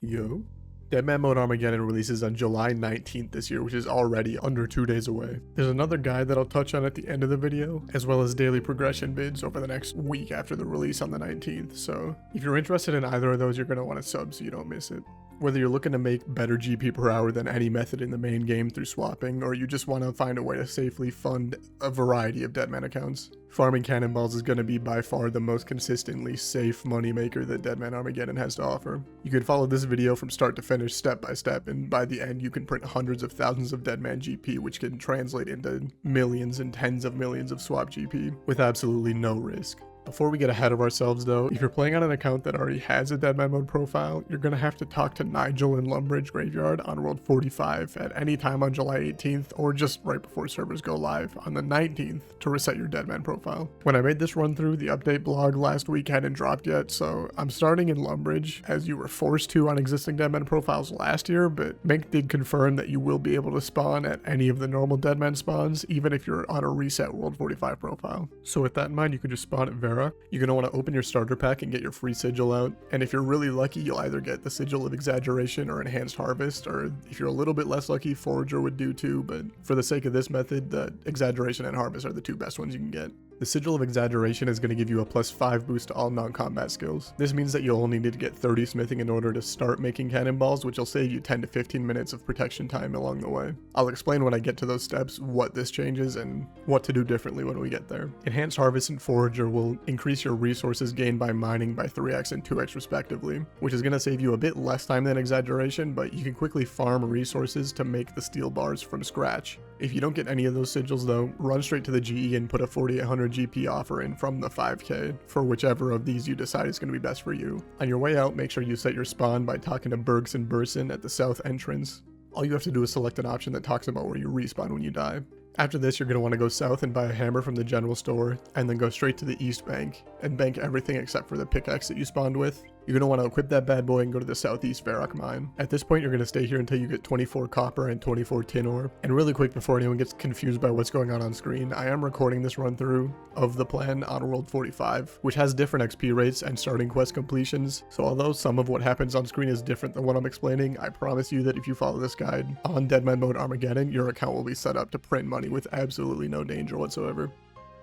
Yo. Deadman Mode Armageddon releases on July 19th this year, which is already under 2 days away. There's another guide that I'll touch on at the end of the video, as well as daily progression vids over the next week after the release on the 19th, so if you're interested in either of those, you're going to want to sub so you don't miss it. Whether you're looking to make better GP per hour than any method in the main game through swapping, or you just want to find a way to safely fund a variety of Deadman accounts, farming cannonballs is going to be by far the most consistently safe moneymaker that Deadman Armageddon has to offer. You can follow this video from start to finish step by step, and by the end you can print hundreds of thousands of Deadman GP, which can translate into millions and tens of millions of swap GP with absolutely no risk. Before we get ahead of ourselves though, if you're playing on an account that already has a Deadman mode profile, you're going to have to talk to Nigel in Lumbridge Graveyard on World 45 at any time on July 18th or just right before servers go live on the 19th to reset your Deadman profile. When I made this run through, the update blog last week hadn't dropped yet, so I'm starting in Lumbridge as you were forced to on existing Deadman profiles last year, but Mink did confirm that you will be able to spawn at any of the normal Deadman spawns even if you're on a reset World 45 profile. So with that in mind, you can just spawn at Vera. You're going to want to open your starter pack and get your free sigil out, and if you're really lucky you'll either get the Sigil of Exaggeration or Enhanced Harvest, or if you're a little bit less lucky, Forager would do too, but for the sake of this method, the Exaggeration and Harvest are the two best ones you can get. The Sigil of Exaggeration is going to give you a +5 boost to all non-combat skills. This means that you'll only need to get 30 smithing in order to start making cannonballs, which will save you 10 to 15 minutes of protection time along the way. I'll explain when I get to those steps what this changes and what to do differently when we get there. Enhanced Harvest and Forager will increase your resources gained by mining by 3x and 2x respectively, which is going to save you a bit less time than Exaggeration, but you can quickly farm resources to make the steel bars from scratch. If you don't get any of those sigils though, run straight to the GE and put a 4800 GP offer in from the 5k for whichever of these you decide is going to be best for you. On your way out, make sure you set your spawn by talking to Bergs and Burson at the south entrance. All you have to do is select an option that talks about where you respawn when you die. After this, you're going to want to go south and buy a hammer from the general store, and then go straight to the east bank, and bank everything except for the pickaxe that you spawned with. You're going to want to equip that bad boy and go to the southeast Varrock mine. At this point, you're going to stay here until you get 24 copper and 24 tin ore. And really quick, before anyone gets confused by what's going on screen, I am recording this run through of the plan on World 45, which has different XP rates and starting quest completions. So although some of what happens on screen is different than what I'm explaining, I promise you that if you follow this guide on Deadman Mode Armageddon, your account will be set up to print money with absolutely no danger whatsoever.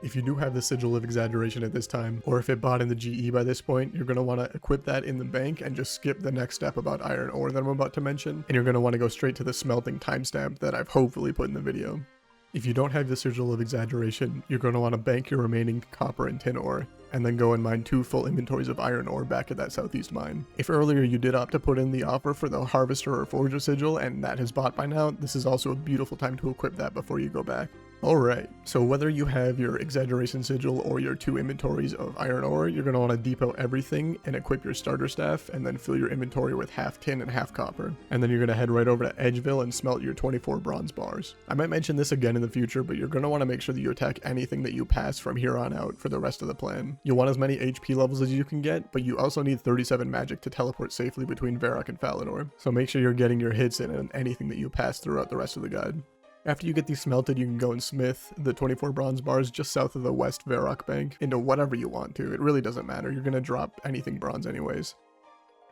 If you do have the Sigil of Exaggeration at this time, or if it bought in the GE by this point, you're going to want to equip that in the bank and just skip the next step about iron ore that I'm about to mention, and you're going to want to go straight to the smelting timestamp that I've hopefully put in the video. If you don't have the Sigil of Exaggeration, you're going to want to bank your remaining copper and tin ore, and then go and mine 2 full inventories of iron ore back at that southeast mine. If earlier you did opt to put in the offer for the Harvester or Forager Sigil, and that has bought by now, this is also a beautiful time to equip that before you go back. Alright, so whether you have your Exaggeration Sigil or your 2 inventories of iron ore, you're going to want to depot everything and equip your starter staff, and then fill your inventory with half tin and half copper. And then you're going to head right over to Edgeville and smelt your 24 bronze bars. I might mention this again in the future, but you're going to want to make sure that you attack anything that you pass from here on out for the rest of the plan. You'll want as many HP levels as you can get, but you also need 37 magic to teleport safely between Varrock and Falador, so make sure you're getting your hits in on anything that you pass throughout the rest of the guide. After you get these smelted, you can go and smith the 24 bronze bars just south of the west Varrock bank into whatever you want to. It really doesn't matter, you're going to drop anything bronze anyways.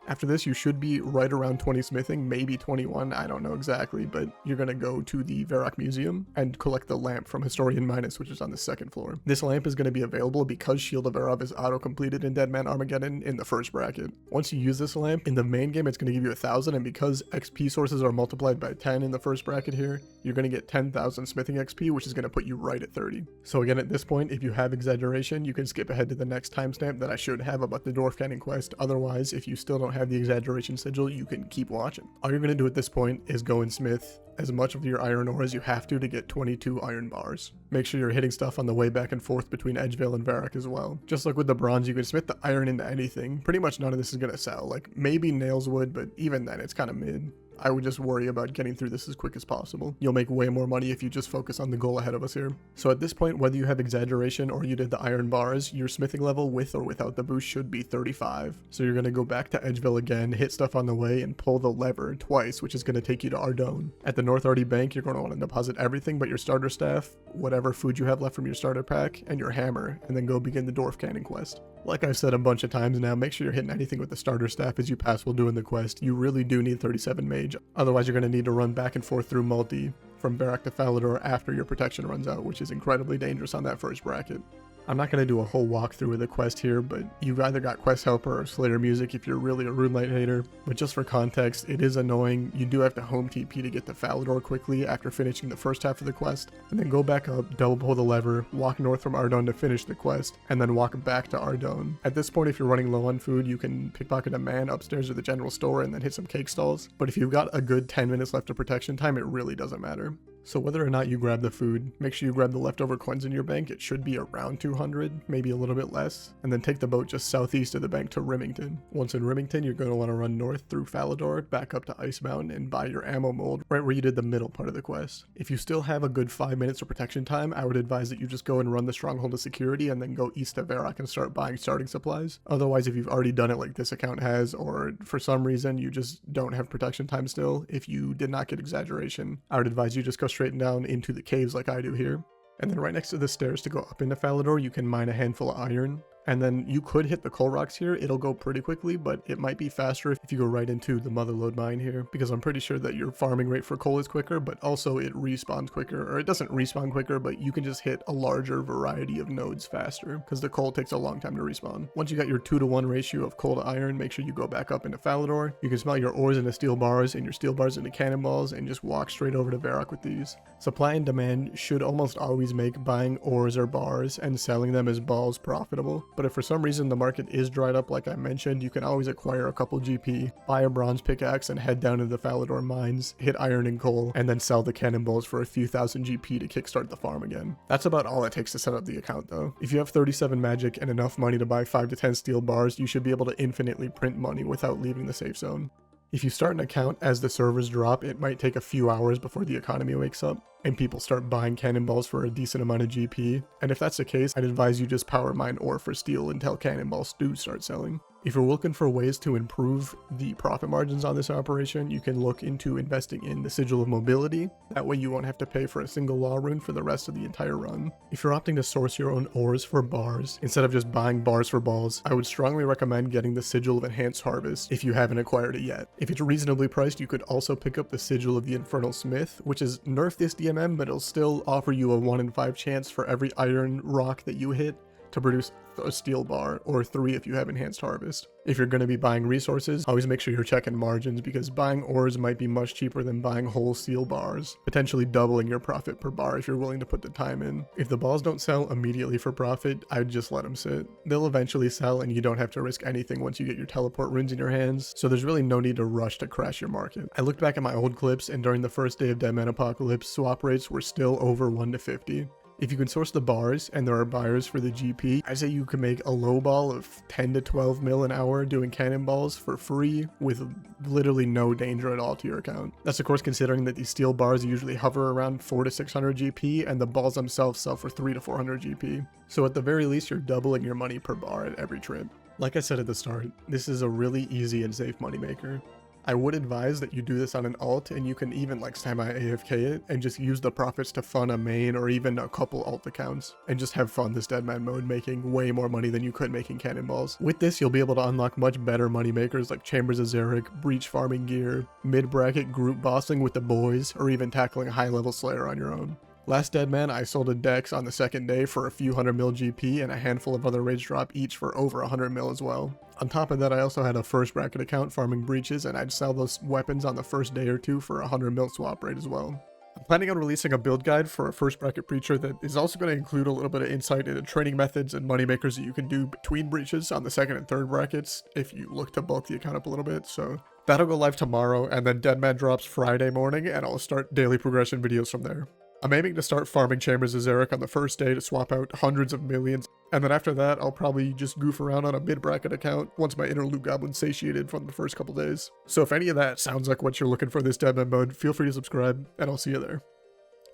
After this, you should be right around 20 smithing, maybe 21, I don't know exactly, but you're going to go to the Varrock Museum and collect the lamp from Historian Minus, which is on the 2nd floor. This lamp is going to be available because Shield of Varrock is auto-completed in Deadman Armageddon in the first bracket. Once you use this lamp, in the main game it's going to give you 1,000, and because XP sources are multiplied by 10 in the first bracket here, you're going to get 10,000 smithing XP, which is going to put you right at 30. So again, at this point, if you have Exaggeration, you can skip ahead to the next timestamp that I should have about the Dwarf Cannon quest. Otherwise, if you still don't have the Exaggeration Sigil, you can keep watching. All you're going to do at this point is go and smith as much of your iron ore as you have to get 22 iron bars. Make sure you're hitting stuff on the way back and forth between Edgeville and Varrock as well. Just like with the bronze, you can smith the iron into anything. Pretty much none of this is going to sell, like maybe nails would, but even then it's kind of mid. I would just worry about getting through this as quick as possible. You'll make way more money if you just focus on the goal ahead of us here. So at this point, whether you have exaggeration or you did the iron bars, your smithing level with or without the boost should be 35. So you're going to go back to Edgeville again, hit stuff on the way, and pull the lever twice, which is going to take you to Ardone. At the North Arty Bank, you're going to want to deposit everything but your starter staff, whatever food you have left from your starter pack, and your hammer, and then go begin the dwarf cannon quest. Like I've said a bunch of times now, make sure you're hitting anything with the starter staff as you pass while doing the quest. You really do need 37 mage, otherwise you're going to need to run back and forth through multi from Varrock to Falador after your protection runs out, which is incredibly dangerous on that first bracket. I'm not going to do a whole walkthrough of the quest here, but you've either got Quest Helper or Slayer Music if you're really a Runelite hater. But just for context, it is annoying. You do have to home TP to get to Falador quickly after finishing the first half of the quest, and then go back up, double pull the lever, walk north from Ardone to finish the quest, and then walk back to Ardone. At this point, if you're running low on food, you can pickpocket a man upstairs at the general store and then hit some cake stalls. But if you've got a good 10 minutes left of protection time, it really doesn't matter. So whether or not you grab the food, make sure you grab the leftover coins in your bank. It should be around 200, maybe a little bit less. And then take the boat just southeast of the bank to Rimington. Once in Rimington, you're going to want to run north through Falador, back up to Icebound, and buy your ammo mold right where you did the middle part of the quest. If you still have a good 5 minutes of protection time, I would advise that you just go and run the Stronghold of Security and then go east of Varrock and start buying starting supplies. Otherwise, if you've already done it like this account has, or for some reason you just don't have protection time still, if you did not get exaggeration, I would advise you just go straight down into the caves like I do here. And then right next to the stairs to go up into Falador, you can mine a handful of iron. And then you could hit the coal rocks here. It'll go pretty quickly, but it might be faster if you go right into the Motherlode mine here, because I'm pretty sure that your farming rate for coal is quicker, but also it respawns quicker, or it doesn't respawn quicker, but you can just hit a larger variety of nodes faster because the coal takes a long time to respawn. Once you got your 2-to-1 ratio of coal to iron, make sure you go back up into Falador. You can smelt your ores into steel bars and your steel bars into cannonballs and just walk straight over to Varrock with these. Supply and demand should almost always make buying ores or bars and selling them as balls profitable. But if for some reason the market is dried up like I mentioned, you can always acquire a couple GP, buy a bronze pickaxe and head down to the Falador mines, hit iron and coal, and then sell the cannonballs for a few thousand GP to kickstart the farm again. That's about all it takes to set up the account though. If you have 37 magic and enough money to buy 5 to 10 steel bars, you should be able to infinitely print money without leaving the safe zone. If you start an account as the servers drop, it might take a few hours before the economy wakes up and people start buying cannonballs for a decent amount of GP. And if that's the case, I'd advise you just power mine ore for steel until cannonballs do start selling. If you're looking for ways to improve the profit margins on this operation, you can look into investing in the Sigil of Mobility. That way you won't have to pay for a single law rune for the rest of the entire run. If you're opting to source your own ores for bars, instead of just buying bars for balls, I would strongly recommend getting the Sigil of Enhanced Harvest if you haven't acquired it yet. If it's reasonably priced, you could also pick up the Sigil of the Infernal Smith, which is nerf this DMM, but it'll still offer you a 1 in 5 chance for every iron rock that you hit to produce a steel bar, or 3 if you have Enhanced Harvest. If you're going to be buying resources, always make sure you're checking margins, because buying ores might be much cheaper than buying whole steel bars, potentially doubling your profit per bar if you're willing to put the time in. If the balls don't sell immediately for profit, I'd just let them sit. They'll eventually sell and you don't have to risk anything once you get your teleport runes in your hands, so there's really no need to rush to crash your market. I looked back at my old clips, and during the first day of Deadman Apocalypse, swap rates were still over 1 to 50. If you can source the bars and there are buyers for the GP, I say you can make a low ball of 10 to 12 mil an hour doing cannonballs for free with literally no danger at all to your account. That's of course considering that these steel bars usually hover around 4 to 600 GP and the balls themselves sell for 3 to 400 GP. So at the very least, you're doubling your money per bar at every trip. Like I said at the start, this is a really easy and safe moneymaker. I would advise that you do this on an alt, and you can even like semi-AFK it and just use the profits to fund a main or even a couple alt accounts and just have fun this Deadman mode, making way more money than you could making cannonballs. With this, you'll be able to unlock much better money makers like Chambers of Xeric, breach farming gear, mid-bracket group bossing with the boys, or even tackling a high-level Slayer on your own. Last Deadman, I sold a Dex on the second day for a few 100 mil GP and a handful of other rage drop each for over 100 mil as well. On top of that, I also had a first bracket account farming breaches, and I'd sell those weapons on the first day or two for a 100 mil swap rate as well. I'm planning on releasing a build guide for a first bracket breacher that is also going to include a little bit of insight into training methods and moneymakers that you can do between breaches on the second and third brackets if you look to bulk the account up a little bit. So that'll go live tomorrow, and then Deadman drops Friday morning, and I'll start daily progression videos from there. I'm aiming to start farming Chambers as Eric on the first day to swap out hundreds of millions, and then after that, I'll probably just goof around on a mid-bracket account once my inner loot goblin's satiated from the first couple days. So if any of that sounds like what you're looking for this Deadman mode, feel free to subscribe, and I'll see you there.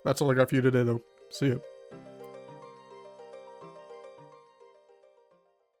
That's all I got for you today though. See ya.